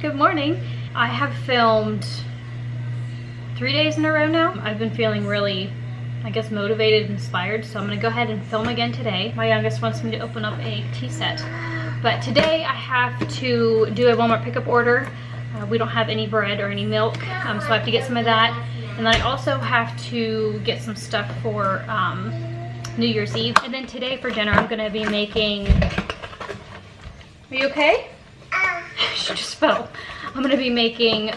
Good morning. I have filmed 3 days in a row now. I've been feeling really, I guess, motivated and inspired, so I'm gonna go ahead and film again today. My youngest wants me to open up a tea set, but today I have to do a Walmart pickup order. We don't have any bread or any milk, so I have to get some of that. And then I also have to get some stuff for New Year's Eve. And then today for dinner I'm gonna be making, are you okay? She just fell. I'm gonna be making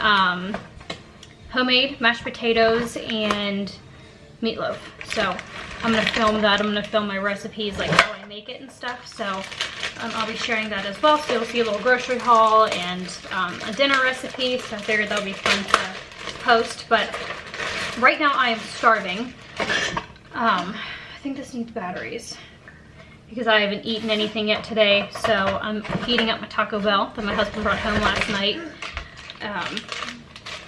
homemade mashed potatoes and meatloaf. So I'm gonna film that. I'm gonna film my recipes, like how I make it and stuff. So I'll be sharing that as well. So you'll see a little grocery haul and a dinner recipe. So I figured that'll be fun to post. But right now I am starving. I think this needs batteries because I haven't eaten anything yet today. So I'm heating up my Taco Bell that my husband brought home last night.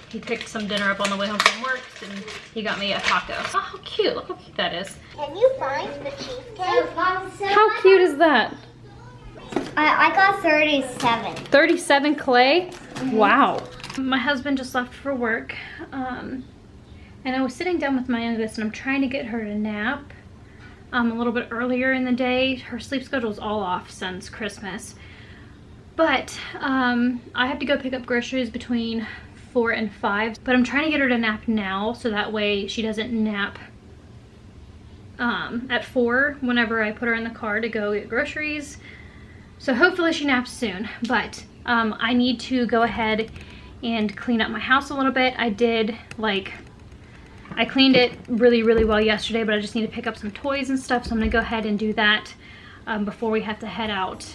He picked some dinner up on the way home from work and he got me a taco. Oh, how cute. Look how cute that is. Can you find the cheesecake? How cute is that? I got 37. 37 clay? Wow. My husband just left for work. And I was sitting down with my youngest and I'm trying to get her to nap a little bit earlier in the day. Her sleep schedule is all off since Christmas. But I have to go pick up groceries between 4 and 5. But I'm trying to get her to nap now so that way she doesn't nap at 4 whenever I put her in the car to go get groceries. So hopefully she naps soon. But I need to go ahead and clean up my house a little bit. I cleaned it really well yesterday, but I just need to pick up some toys and stuff, so I'm gonna go ahead and do that before we have to head out.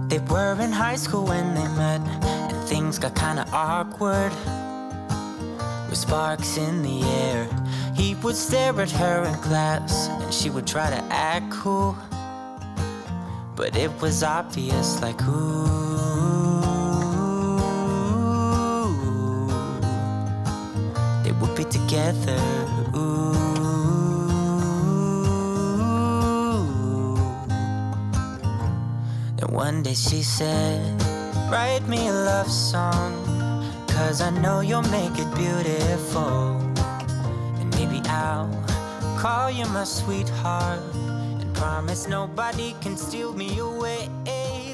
They were in high school when they met, and things got kinda awkward. With sparks in the air, he would stare at her in class, and she would try to act cool. But it was obvious, like, ooh, they would be together, ooh. And one day she said, write me a love song, 'cause I know you'll make it beautiful. And maybe I'll call you my sweetheart, and promise nobody can steal me away.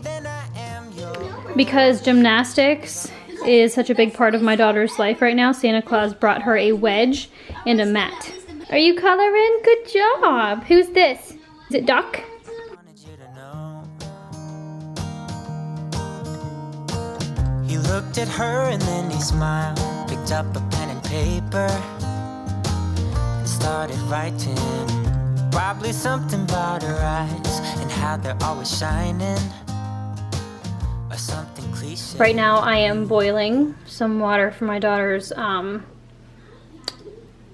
Then I am yours. Because gymnastics is such a big part of my daughter's life right now, Santa Claus brought her a wedge and a mat. Are you coloring? Good job. Who's this? Is it Doc? He looked at her and then he smiled, picked up a pen and paper, and started writing. Probably something about her eyes and how they're always shining, or something cliche. Right now I am boiling some water for my daughter's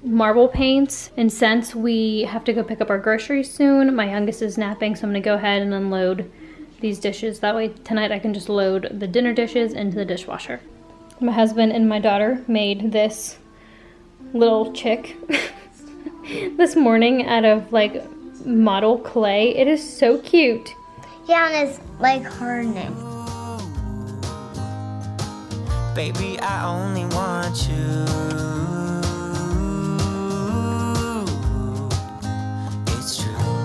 marble paints. And since we have to go pick up our groceries soon, my youngest is napping, so I'm gonna go ahead and unload these dishes. That way tonight I can just load the dinner dishes into the dishwasher. My husband and my daughter made this little chick this morning out of like model clay. It is so cute. Yeah, and it's like her name. Baby, I only want you. It's true.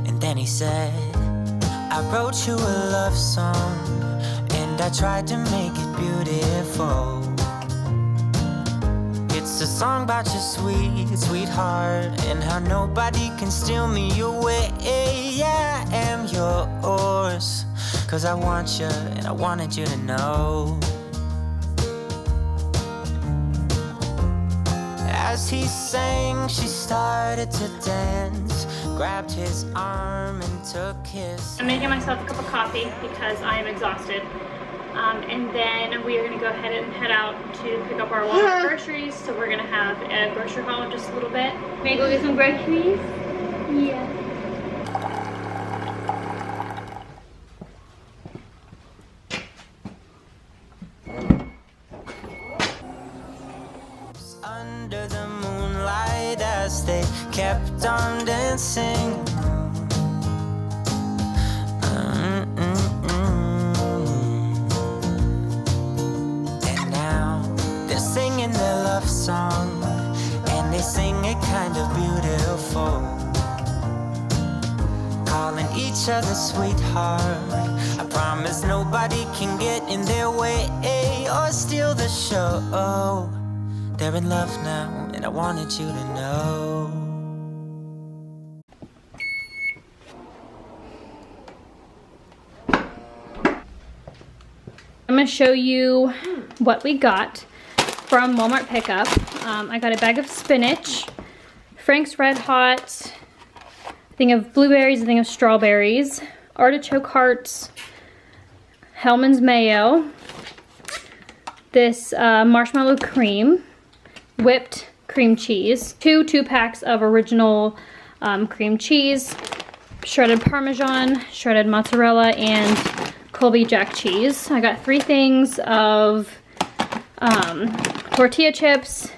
And then he said, I wrote you a love song, and I tried to make it beautiful. It's a song about your sweetheart, and how nobody can steal me away. Yeah, I am yours, 'cause I want you, and I wanted you to know. As he sang, she started to dance, grabbed his arm and took his. I'm making myself a cup of coffee because I am exhausted. And then we are gonna go ahead and head out to pick up our Walmart groceries. So we're gonna have a grocery haul in just a little bit. May I go get some groceries? Yeah. kept on dancing. And now they're singing their love song, and they sing it kind of beautiful, calling each other sweetheart. I promise nobody can get in their way or steal the show. They're in love now, and I wanted you to know. I'm going to show you what we got from Walmart pickup. I got a bag of spinach, Frank's Red Hot, a thing of blueberries, a thing of strawberries, artichoke hearts, Hellman's mayo, this marshmallow cream, whipped cream cheese, two packs of original cream cheese, shredded Parmesan, shredded mozzarella, and Colby Jack cheese. I got 3 things of tortilla chips,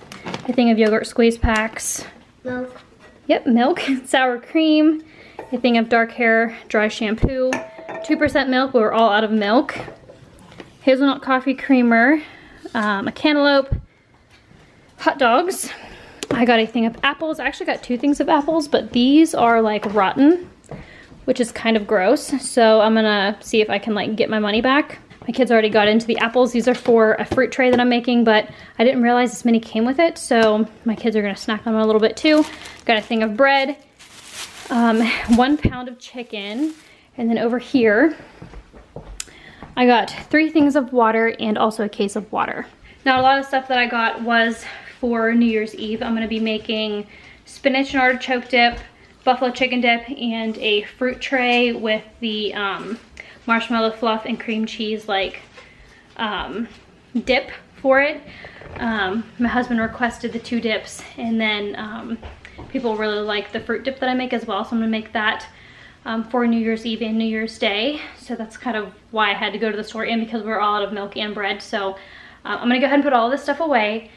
a thing of yogurt squeeze packs. Milk. Yep, milk, sour cream, a thing of dark hair dry shampoo, 2% milk, we were all out of milk, hazelnut coffee creamer, a cantaloupe, hot dogs. I got a thing of apples. I actually got 2 things of apples, but these are like rotten, which is kind of gross. So I'm gonna see if I can like get my money back. My kids already got into the apples. These are for a fruit tray that I'm making, but I didn't realize this many came with it. So my kids are gonna snack on them a little bit too. Got a thing of bread, 1 pound of chicken, and then over here, I got 3 things of water and also a case of water. Now a lot of stuff that I got was for New Year's Eve. I'm gonna be making spinach and artichoke dip, buffalo chicken dip, and a fruit tray with the marshmallow fluff and cream cheese like dip for it. My husband requested the 2 dips, and then people really like the fruit dip that I make as well, so I'm gonna make that for New Year's Eve and New Year's Day. So that's kind of why I had to go to the store, and because we're all out of milk and bread. So I'm gonna go ahead and put all this stuff away,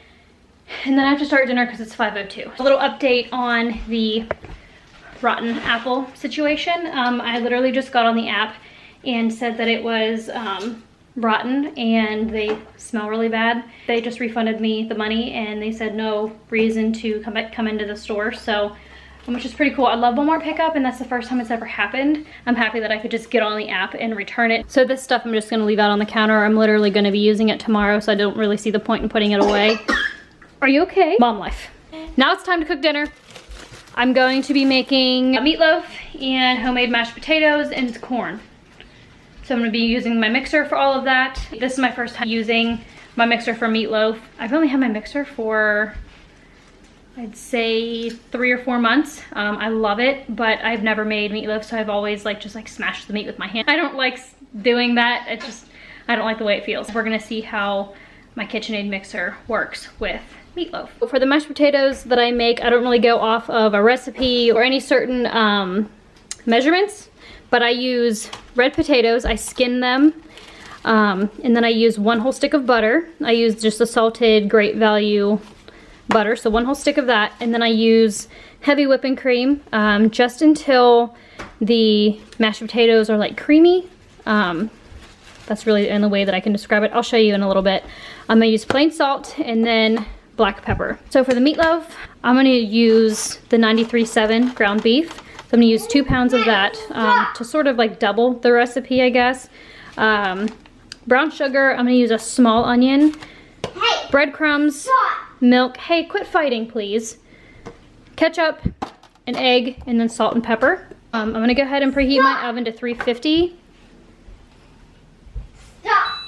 and then I have to start dinner because it's 5:02. A little update on the rotten apple situation. I literally just got on the app and said that it was rotten and they smell really bad. They just refunded me the money, and they said no reason to come into the store. So, which is pretty cool. I love Walmart pickup, and that's the first time it's ever happened. I'm happy that I could just get on the app and return it. So this stuff I'm just gonna leave out on the counter. I'm literally gonna be using it tomorrow, so I don't really see the point in putting it away. Are you okay? Mom life. Now it's time to cook dinner. I'm going to be making meatloaf and homemade mashed potatoes and corn. So I'm gonna be using my mixer for all of that. This is my first time using my mixer for meatloaf. I've only had my mixer for, I'd say 3 or 4 months. I love it, but I've never made meatloaf, so I've always just smashed the meat with my hand. I don't like doing that. I don't like the way it feels. We're gonna see how my KitchenAid mixer works with meatloaf. For the mashed potatoes that I make, I don't really go off of a recipe or any certain measurements, but I use red potatoes, I skin them, and then I use 1 whole stick of butter. I use just a salted Great Value butter, so 1 whole stick of that, and then I use heavy whipping cream just until the mashed potatoes are like creamy. That's really the only way that I can describe it. I'll show you in a little bit. I'm gonna use plain salt and then black pepper. So for the meatloaf, I'm gonna use the 93.7 ground beef. So I'm gonna use 2 pounds of that to sort of double the recipe, I guess. Brown sugar, I'm gonna use a small onion. Hey, breadcrumbs, milk. Hey, quit fighting, please. Ketchup, an egg, and then salt and pepper. I'm gonna go ahead and preheat my oven to 350. stop.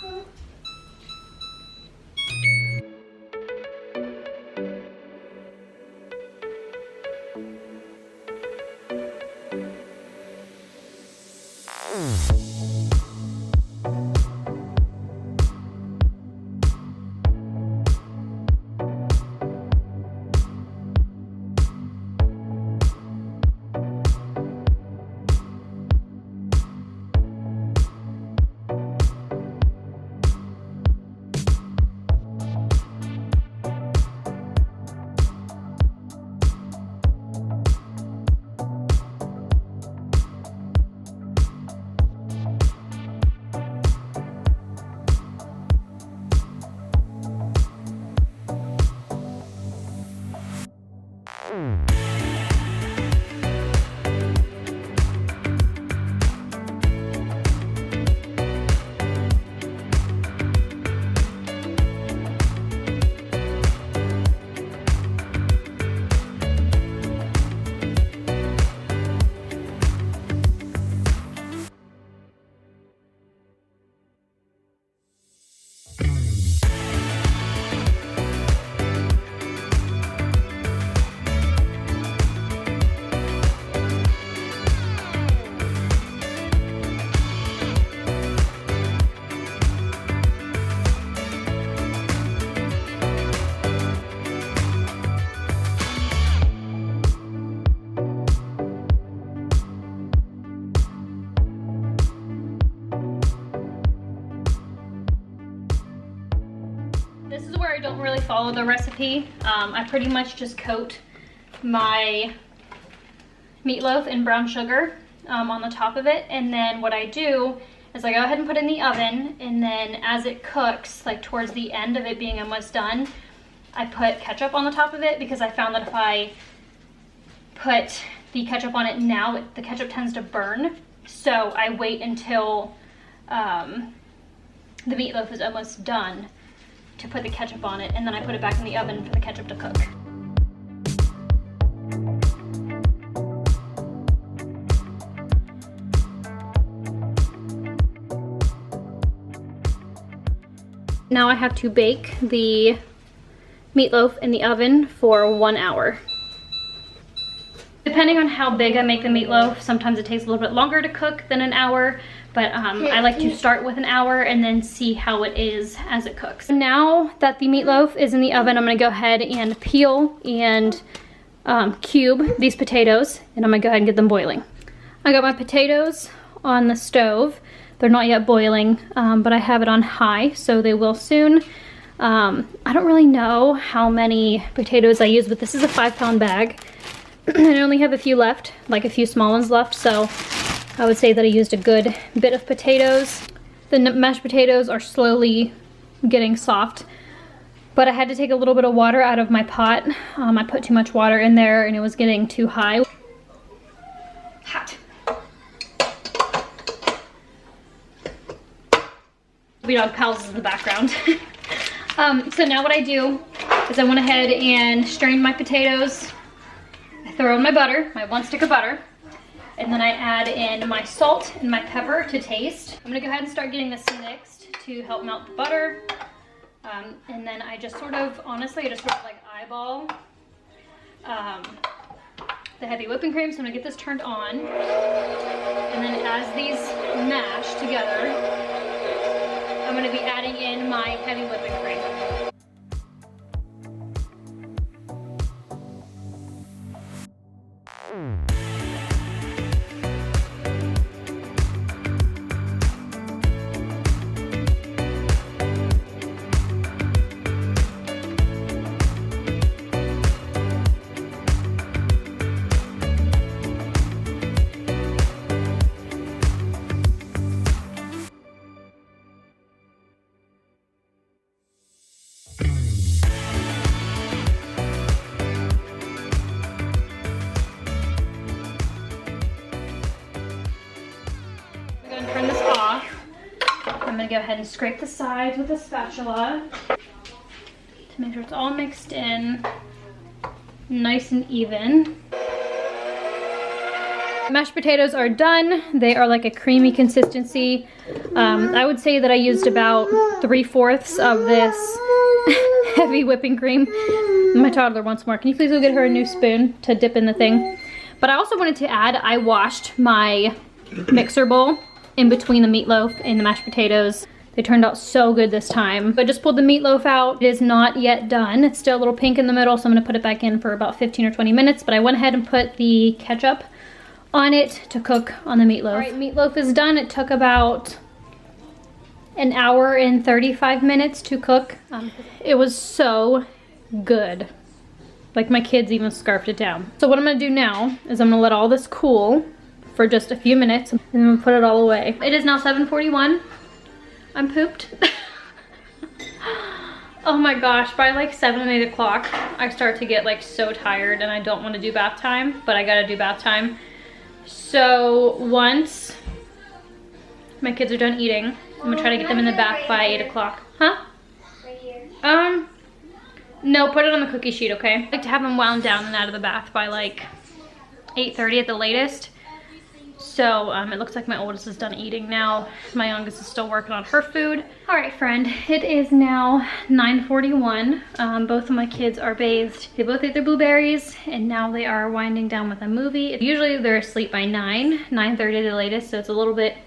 This is where I don't really follow the recipe. I pretty much just coat my meatloaf in brown sugar on the top of it, and then what I do is I go ahead and put it in the oven, and then as it cooks, like towards the end of it being almost done, I put ketchup on the top of it, because I found that if I put the ketchup on it now, the ketchup tends to burn. So I wait until the meatloaf is almost done to put the ketchup on it, and then I put it back in the oven for the ketchup to cook. Now I have to bake the meatloaf in the oven for 1 hour. Depending on how big I make the meatloaf, sometimes it takes a little bit longer to cook than an hour, but I like to start with an hour and then see how it is as it cooks. Now that the meatloaf is in the oven, I'm gonna go ahead and peel and cube these potatoes, and I'm gonna go ahead and get them boiling. I got my potatoes on the stove. They're not yet boiling, but I have it on high, so they will soon. I don't really know how many potatoes I use, but this is a 5-pound bag. I only have a few left, like a few small ones left, so I would say that I used a good bit of potatoes. The mashed potatoes are slowly getting soft, but I had to take a little bit of water out of my pot. I put too much water in there and it was getting too high. Hot. We dog pals is in the background. So now what I do is I went ahead and strained my potatoes. I throw in my butter, my 1 stick of butter, and then I add in my salt and my pepper to taste. I'm gonna go ahead and start getting this mixed to help melt the butter. And then I just sort of, honestly, I just sort of like eyeball the heavy whipping cream. So I'm gonna get this turned on. And then as these mash together, I'm going to be adding in my heavy whipping cream. Turn this off. I'm gonna go ahead and scrape the sides with a spatula to make sure it's all mixed in nice and even. Mashed potatoes are done. They are like a creamy consistency. I would say that I used about 3/4 of this heavy whipping cream. My toddler wants more. Can you please go get her a new spoon to dip in the thing? But I also wanted to add, I washed my mixer bowl in between the meatloaf and the mashed potatoes. They turned out so good this time. But just pulled the meatloaf out. It is not yet done. It's still a little pink in the middle, so I'm gonna put it back in for about 15 or 20 minutes. But I went ahead and put the ketchup on it to cook on the meatloaf. All right, meatloaf is done. It took about an hour and 35 minutes to cook. It was so good. Like my kids even scarfed it down. So what I'm gonna do now is I'm gonna let all this cool for just a few minutes and then I'm gonna put it all away. It is now 7:41. I'm pooped. Oh my gosh, by like 7 and 8 o'clock, I start to get like so tired and I don't want to do bath time, but I gotta do bath time. So once my kids are done eating, I'm gonna try to get them in the bath by 8 o'clock. Huh? Right here. No, put it on the cookie sheet, okay? I like to have them wound down and out of the bath by like 8:30 at the latest. So it looks like my oldest is done eating now. My youngest is still working on her food. All right, friend, it is now 9:41. Both of my kids are bathed. They both ate their blueberries and now they are winding down with a movie. Usually they're asleep by 9:30 at the latest, so it's a little bit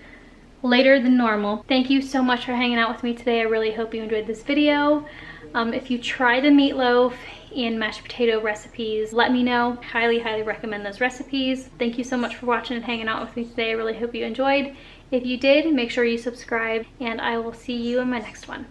later than normal. Thank you so much for hanging out with me today. I really hope you enjoyed this video. If you try the meatloaf and mashed potato recipes, let me know. Highly, highly recommend those recipes. Thank you so much for watching and hanging out with me today. I really hope you enjoyed. If you did, make sure you subscribe and I will see you in my next one.